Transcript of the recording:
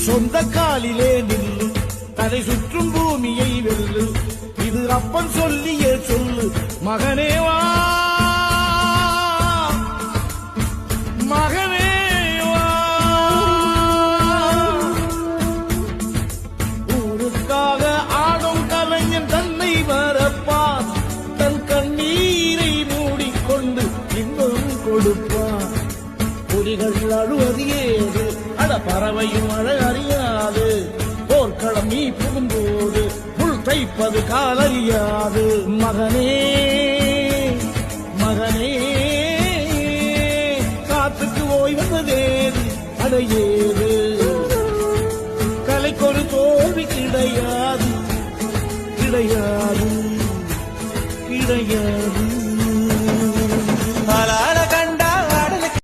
சொந்த காலிலே நில்லு, தலை சுற்றும் பூமியை வெல்லு, இது அப்பன் சொல்லிய சொல்லு. மகனே வா, மகனே வா, ஊருக்காக ஆடும் கலைஞன் தன்னை வரப்பான், தன் கண்ணீரை மூடிக்கொண்டு இன்னும் கொடுப்பான். புலிகள் அழுவது ஏது, அட பறவையும் அழ அறியாது, போர்க்களம் நீ புகும்போது புல் தைப்பது காலறியாது. மகனே மகனே, காத்துக்கு ஓய்வதேது அடையேது, கலைக்கொரு தோல்வி கிடையாது கிடையாது கிடையாது.